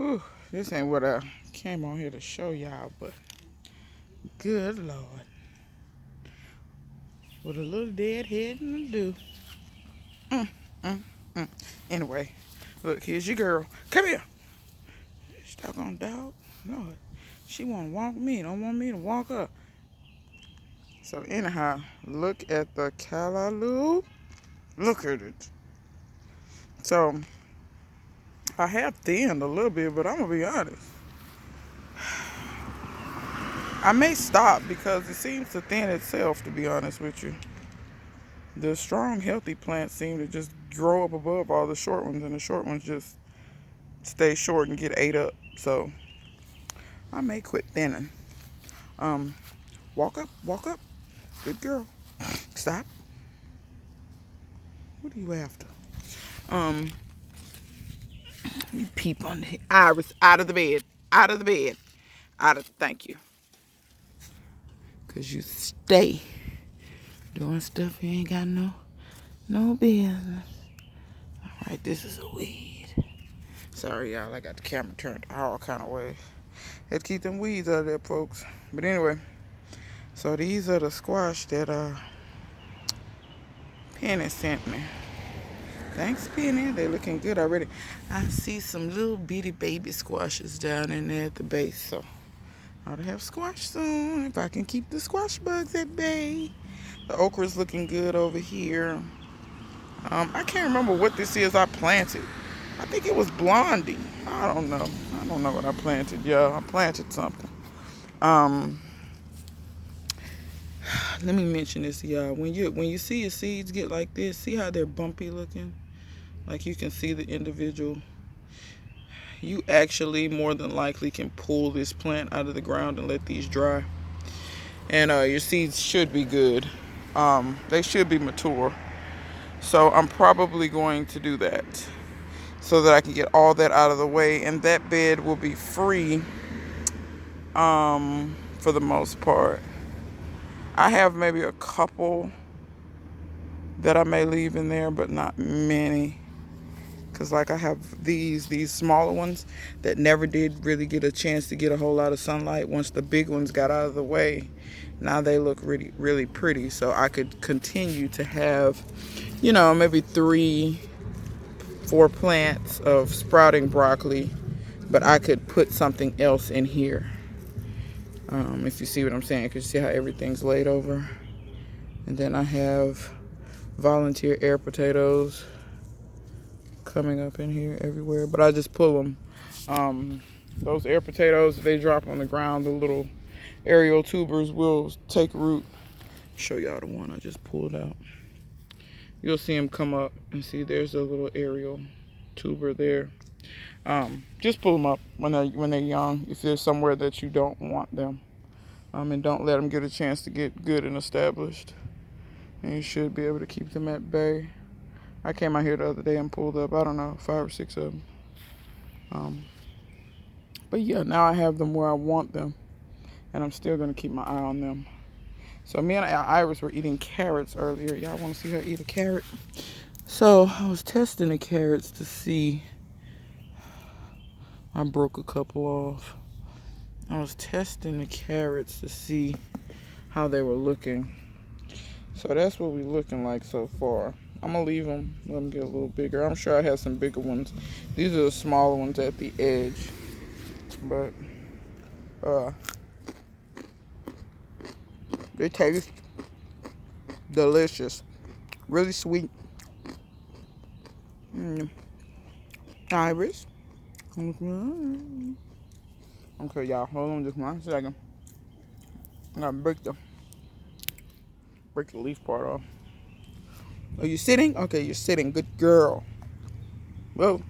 Whew, this ain't what I came on here to show y'all, but good Lord. What a little deadhead to do. Mm, mm, mm. Anyway, look, here's your girl. Come here. Stuck on dog. Lord. She want to walk me. Don't want me to walk her. So anyhow, look at the callaloo. Look at it. So I have thinned a little bit, but I'm going to be honest. I may stop because it seems to thin itself, to be honest with you. The strong, healthy plants seem to just grow up above all the short ones, and the short ones just stay short and get ate up. So I may quit thinning. Um, walk up, walk up. Good girl. Stop. What are you after? You peep on the Iris out of the bed. Out of the bed. Thank you. Cause you stay doing stuff you ain't got no business. Alright, this is a weed. Sorry y'all, I got the camera turned all kind of ways. Had to keep them weeds out of there, folks. But anyway, so these are the squash that Penny sent me. Thanks, Penny. They looking good already. I see some little bitty baby squashes down in there at the base, so I ought to have squash soon if I can keep the squash bugs at bay. The okra's looking good over here. I can't remember what this is I planted. I think it was Blondie. I don't know. I don't know what I planted, y'all. I planted something. Let me mention this to y'all. When you see your seeds get like this, see how they're bumpy looking? Like you can see the individual. You actually more than likely can pull this plant out of the ground and let these dry. And your seeds should be good. They should be mature. So I'm probably going to do that so that I can get all that out of the way, and that bed will be free for the most part. I have maybe a couple that I may leave in there, but not many. Because like I have these smaller ones that never did really get a chance to get a whole lot of sunlight. Once the big ones got out of the way, now they look really, really pretty. So I could continue to have, maybe 3-4 plants of sprouting broccoli, but I could put something else in here. If you see what I'm saying, because you see how everything's laid over. And then I have volunteer air potatoes coming up in here everywhere, but I just pull them. Those air potatoes, they drop on the ground, the little aerial tubers will take root. Show y'all the one I just pulled out. You'll see them come up and see there's a little aerial tuber there. Just pull them up when they're young if there's somewhere that you don't want them. And don't let them get a chance to get good and established. And you should be able to keep them at bay. I came out here the other day and pulled up, I don't know, 5 or 6 of them. But yeah, now I have them where I want them. And I'm still going to keep my eye on them. So me and Iris were eating carrots earlier. Y'all want to see her eat a carrot? So I was testing the carrots to see. I broke a couple off. I was testing the carrots to see how they were looking. So that's what we're looking like so far. I'm going to leave them, let them get a little bigger. I'm sure I have some bigger ones. These are the smaller ones at the edge. But, they taste delicious. Really sweet. Iris. Okay, y'all, hold on just 1 second. I gotta break the leaf part off. Are you sitting? Okay, you're sitting. Good girl. Whoa.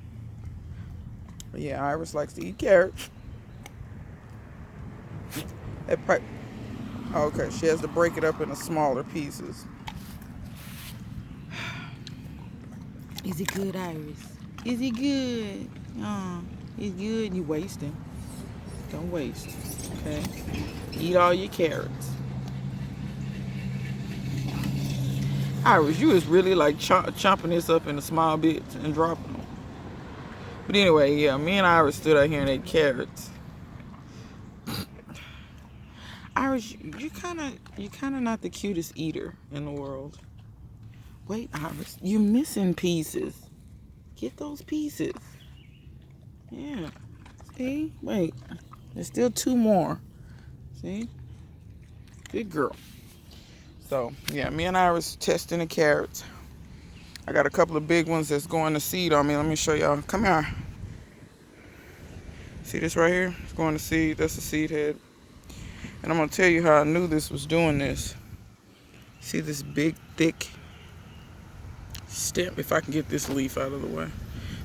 But yeah, Iris likes to eat carrots. Okay, she has to break it up into smaller pieces. Is it good, Iris? Is it good? Oh, it's good. You wasting. Don't waste. Okay? Eat all your carrots. Iris, you is really like chomping this up into small bits and dropping them. But anyway, yeah, me and Iris stood out here and ate carrots. Iris, you kind of not the cutest eater in the world. Wait, Iris, you're missing pieces. Get those pieces. Yeah. See? Wait. There's still 2 more. See? Good girl. So, yeah, me and Iris testing the carrots. I got a couple of big ones that's going to seed on me. Let me show y'all. Come here. See this right here? It's going to seed. That's the seed head. And I'm going to tell you how I knew this was doing this. See this big, thick stem? If I can get this leaf out of the way.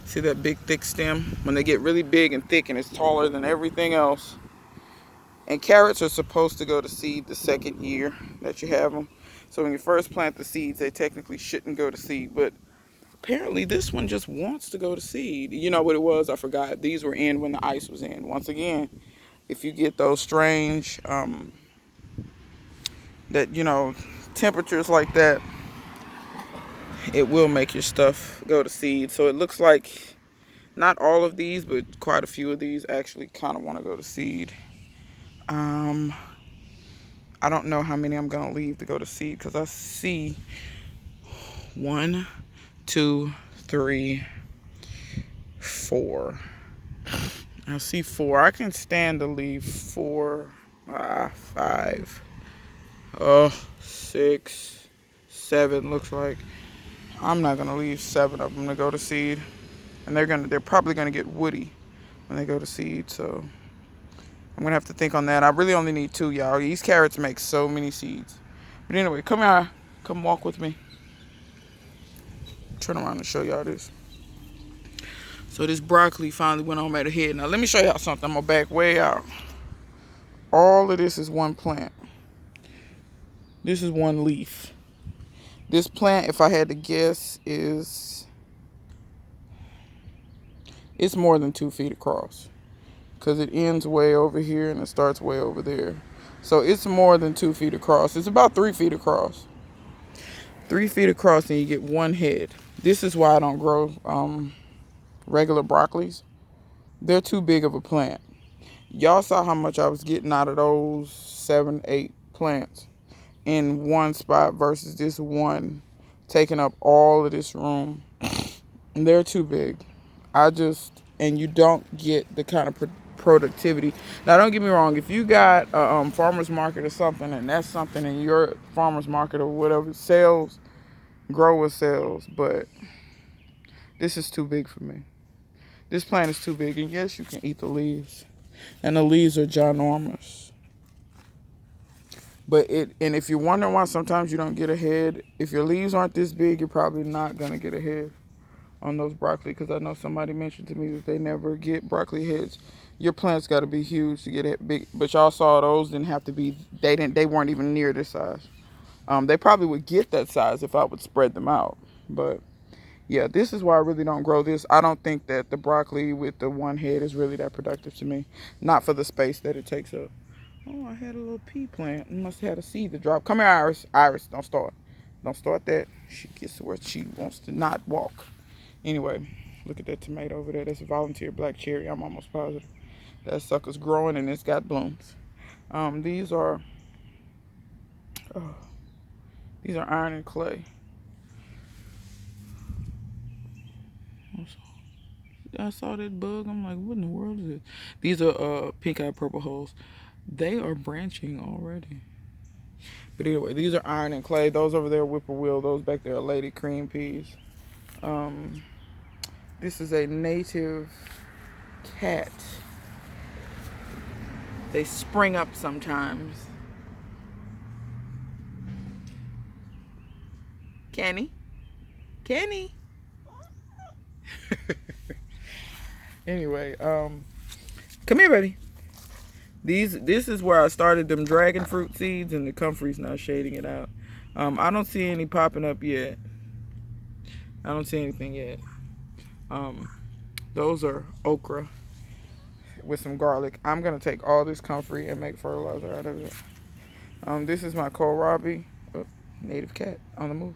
See that big, thick stem? When they get really big and thick and it's taller than everything else. And carrots are supposed to go to seed the second year that you have them. So when you first plant the seeds, they technically shouldn't go to seed. But apparently this one just wants to go to seed. You know what it was? I forgot. These were in when the ice was in. Once again, if you get those strange, temperatures like that, it will make your stuff go to seed. So it looks like not all of these, but quite a few of these actually kind of want to go to seed. I don't know how many I'm going to leave to go to seed because I see 1, 2, 3, 4. I see 4. I can stand to leave 4, 5, 6, 7 looks like. I'm not going to leave 7 of them to go to seed. And they're probably going to get woody when they go to seed, so I'm going to have to think on that. I really only need 2, y'all. These carrots make so many seeds. But anyway, come here. Come walk with me. Turn around and show y'all this. So this broccoli finally went on right ahead. Now let me show y'all something. I'm going to back way out. All of this is one plant. This is one leaf. This plant, if I had to guess, it's more than 2 feet across. Because it ends way over here and it starts way over there. So it's more than 2 feet across. It's about 3 feet across. 3 feet across and you get one head. This is why I don't grow regular broccolis. They're too big of a plant. Y'all saw how much I was getting out of those 7, 8 plants in one spot versus this one taking up all of this room. And they're too big. And you don't get the kind of productivity. Now, don't get me wrong. If you got a farmer's market or something, and that's something in your farmer's market or whatever sells, grower sells, but this is too big for me. This plant is too big, and yes, you can eat the leaves, and the leaves are ginormous. And if you're wondering why sometimes you don't get ahead, if your leaves aren't this big, you're probably not gonna get ahead on those broccoli, because I know somebody mentioned to me that they never get broccoli heads. Your plant's got to be huge to get it big, but y'all saw those didn't have to be. They weren't even near this size. They probably would get that size if I would spread them out, but yeah, this is why I really don't grow this. I don't think that the broccoli with the one head is really that productive to me. Not for the space that it takes up. Oh, I had a little pea plant. You must have had a seed to drop. Come here, Iris. Iris, don't start. Don't start that. She gets to where she wants to not walk. Anyway, look at that tomato over there. That's a volunteer black cherry. I'm almost positive. That sucker's growing and it's got blooms. These are iron and clay. I saw that bug. I'm like, what in the world is it? These are pink-eyed purple holes. They are branching already. But anyway, these are iron and clay. Those over there are whippoorwill. Those back there are lady cream peas. This is a native cat. They spring up sometimes. Kenny? Anyway, come here, baby. This is where I started them dragon fruit seeds, and the comfrey's now shading it out. I don't see any popping up yet. I don't see anything yet. Those are okra with some garlic. I'm gonna take all this comfrey and make fertilizer out of it. This is my kohlrabi, native cat on the move.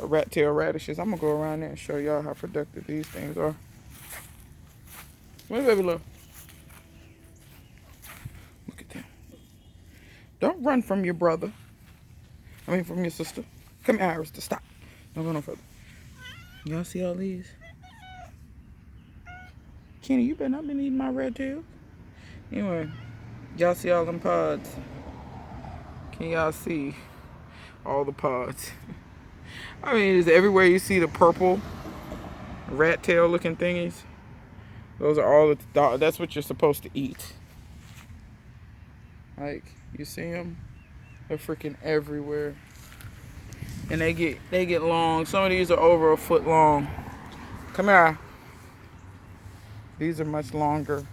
Rat tail radishes. I'm gonna go around there and show y'all how productive these things are. Where baby love? Look at them. Don't run from your brother. I mean, from your sister. Come here, Iris, to stop. Don't go no further. Y'all see all these? Kenny, you better not been eating my red tail. Anyway, y'all see all them pods? Can y'all see all the pods? I mean, it's everywhere you see the purple rat tail looking thingies. Those are all that's what you're supposed to eat. Like, you see them? They're freaking everywhere. And they get long. Some of these are over a foot long. Come here. These are much longer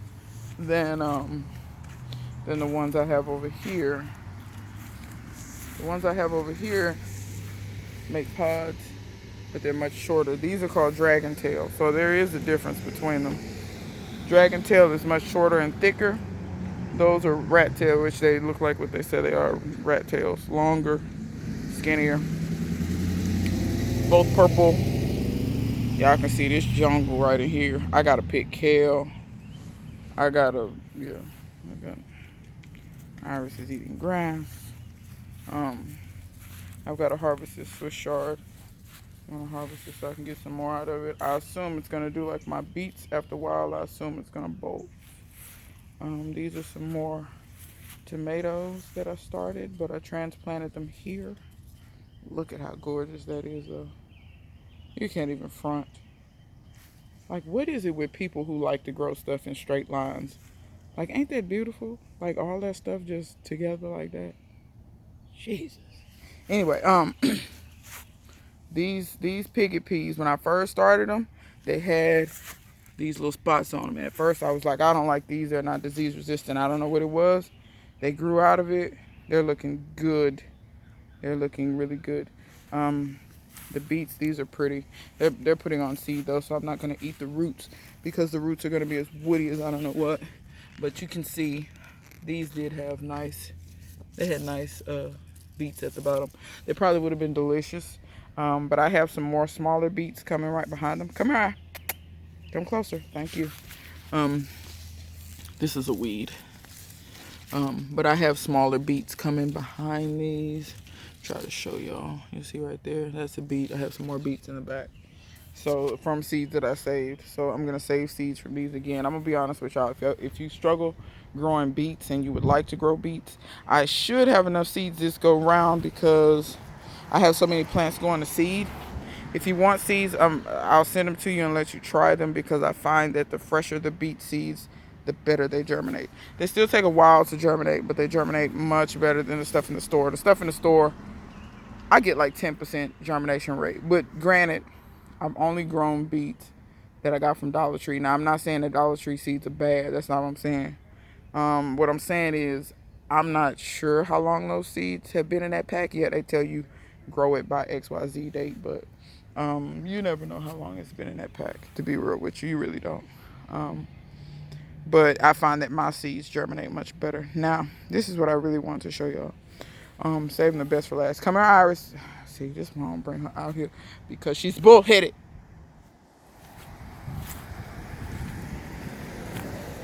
than the ones I have over here. The ones I have over here make pods, but they're much shorter. These are called dragon tail, so there is a difference between them. Dragon tail is much shorter and thicker. Those are rat tail, which they look like what they say they are, rat tails. Longer, skinnier. Both purple. Y'all can see this jungle right in here. I gotta pick kale. Iris is eating grass. I've got to harvest this Swiss chard. I'm gonna harvest it so I can get some more out of it. I assume it's gonna do like my beets. After a while, I assume it's gonna bolt. These are some more tomatoes that I started, but I transplanted them here. Look at how gorgeous that is, though. You can't even front. Like, what is it with people who like to grow stuff in straight lines? Like, ain't that beautiful? Like, all that stuff just together like that. Jesus. Anyway, these picket peas, when I first started them, they had these little spots on them. At first, I was like, I don't like these. They're not disease resistant. I don't know what it was. They grew out of it. They're looking good. They're looking really good. The beets, these are pretty. They're putting on seed, though, so I'm not going to eat the roots because the roots are going to be as woody as I don't know what. But you can see these did have nice, they had nice beets at the bottom. They probably would have been delicious. But I have some more smaller beets coming right behind them. Come here. Come closer. Thank you. This is a weed. But I have smaller beets coming behind these. Try to show y'all. You see right there? That's a beet. I have some more beets in the back. So from seeds that I saved. So I'm going to save seeds from these again. I'm going to be honest with y'all. If you struggle growing beets and you would like to grow beets, I should have enough seeds this go round because I have so many plants going to seed. If you want seeds, I'll send them to you and let you try them because I find that the fresher the beet seeds, the better they germinate. They still take a while to germinate, but they germinate much better than the stuff in the store. The stuff in the store, I get like 10% germination rate. But granted, I've only grown beets that I got from Dollar Tree. Now, I'm not saying that Dollar Tree seeds are bad. That's not what I'm saying. What I'm saying is I'm not sure how long those seeds have been in that pack yet. They tell you grow it by XYZ date, but you never know how long it's been in that pack. To be real with you, you really don't. But I find that my seeds germinate much better. Now, this is what I really want to show y'all. Saving the best for last. Come here, Iris. See, this mom bring her out here because she's bullheaded.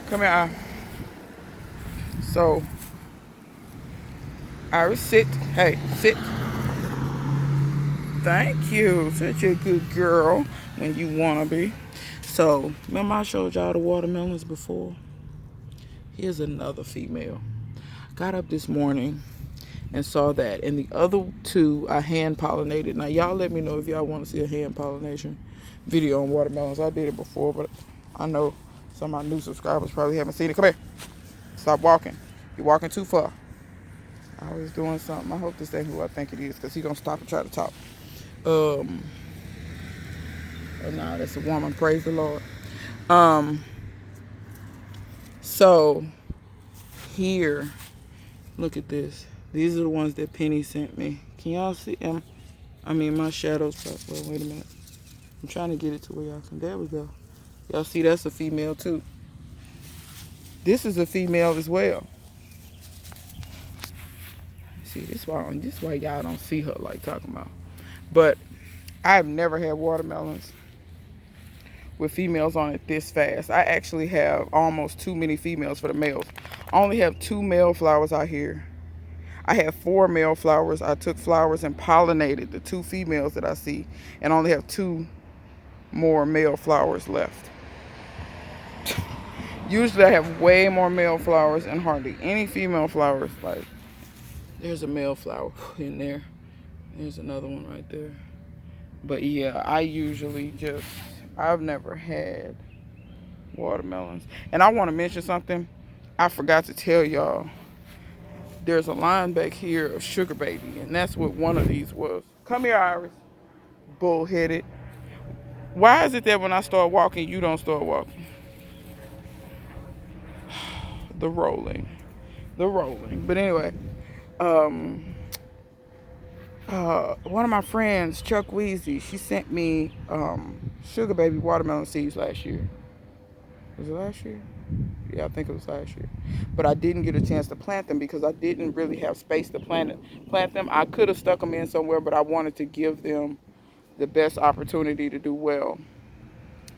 Come here, Iris. So, Iris, sit. Hey, sit. Thank you. Such a good girl when you want to be. So, remember I showed y'all the watermelons before? Here's another female. Got up this morning and saw that. And the other two I hand pollinated. Now, y'all let me know if y'all want to see a hand pollination video on watermelons. I did it before, but I know some of my new subscribers probably haven't seen it. Come here. Stop walking. You're walking too far. I was doing something. I hope this ain't who I think it is because he's going to stop and try to talk. Oh, no, that's a woman. Praise the Lord. So, here, look at this. These are the ones that Penny sent me. Can y'all see them? I mean, my shadows. Well, wait a minute. I'm trying to get it to where y'all can. There we go. Y'all see that's a female, too. This is a female as well. See, this why y'all don't see her like talking about. But I've never had watermelons with females on it this fast. I actually have almost too many females for the males. I only have 2 male flowers out here. I have 4 male flowers. I took flowers and pollinated the 2 females that I see, and only have 2 more male flowers left. Usually I have way more male flowers and hardly any female flowers. Like, there's a male flower in there. There's another one right there. But yeah, I've never had watermelons. And I want to mention something. I forgot to tell y'all. There's a line back here of Sugar Baby, and that's what one of these was. Come here, Iris. Bullheaded. Why is it that when I start walking, you don't start walking? The rolling. But anyway, one of my friends, Chuck Weezy, she sent me Sugar Baby watermelon seeds last year. Was it last year? Yeah, I think it was last year. But I didn't get a chance to plant them because I didn't really have space to plant them. I could have stuck them in somewhere, but I wanted to give them the best opportunity to do well.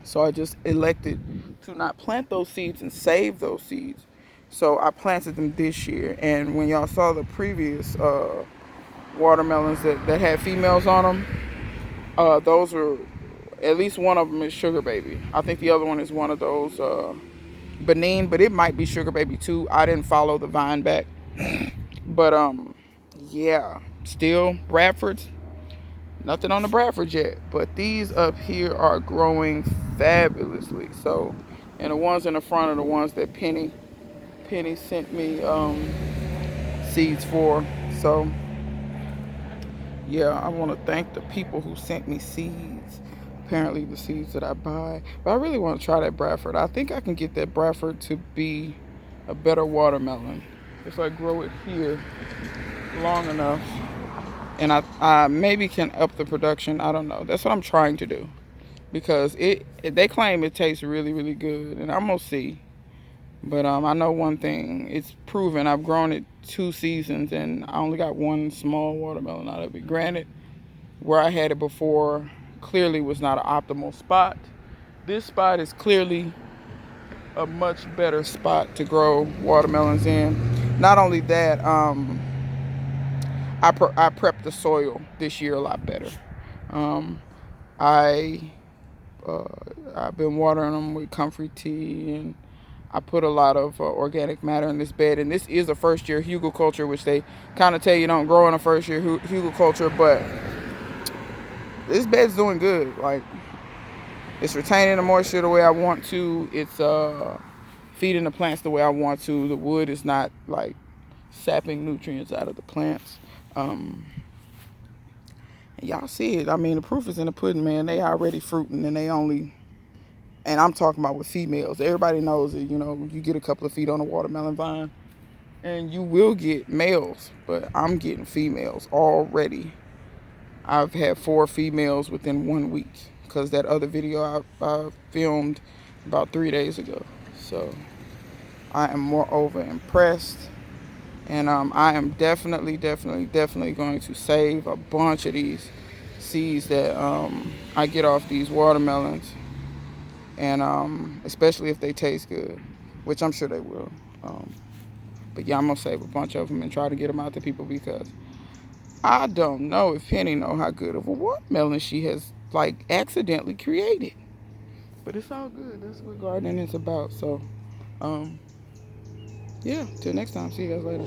So I just elected to not plant those seeds and save those seeds. So I planted them this year. And when y'all saw the previous watermelons that had females on them, those were, at least one of them is Sugar Baby. I think the other one is one of those Benin, but it might be Sugar Baby too. I didn't follow the vine back. But yeah, still Bradfords. Nothing on the Bradford yet, but these up here are growing fabulously. So, and the ones in the front are the ones that Penny sent me seeds for. So yeah, I want to thank the people who sent me seeds. Apparently the seeds that I buy, but I really want to try that Bradford. I think I can get that Bradford to be a better watermelon if I grow it here long enough. And I maybe can up the production. I don't know. That's what I'm trying to do. Because they claim it tastes really, really good. And I'm going to see. But I know one thing. It's proven. I've grown it 2 seasons. And I only got 1 small watermelon out of it. Granted, where I had it before clearly was not an optimal spot. This spot is clearly a much better spot to grow watermelons in. Not only that, I prepped the soil this year a lot better. I've been watering them with comfrey tea, and I put a lot of organic matter in this bed. And this is a first-year hugelkultur, which they kind of tell you don't grow in a first-year hugelkultur, but this bed's doing good. Like, it's retaining the moisture the way I want to. It's feeding the plants the way I want to. The wood is not like sapping nutrients out of the plants. And y'all see it. I mean, the proof is in the pudding, man. They already fruiting, and I'm talking about with females. Everybody knows it. You know, you get a couple of feet on a watermelon vine, and you will get males, but I'm getting females already. I've had 4 females within 1 week because that other video I filmed about 3 days ago. So I am moreover impressed. And I am definitely going to save a bunch of these seeds that I get off these watermelons. And especially if they taste good, which I'm sure they will. But yeah, I'm going to save a bunch of them and try to get them out to people because I don't know if Penny know how good of a watermelon she has, like, accidentally created. But it's all good. That's what gardening is about. So, yeah, till next time. See you guys later.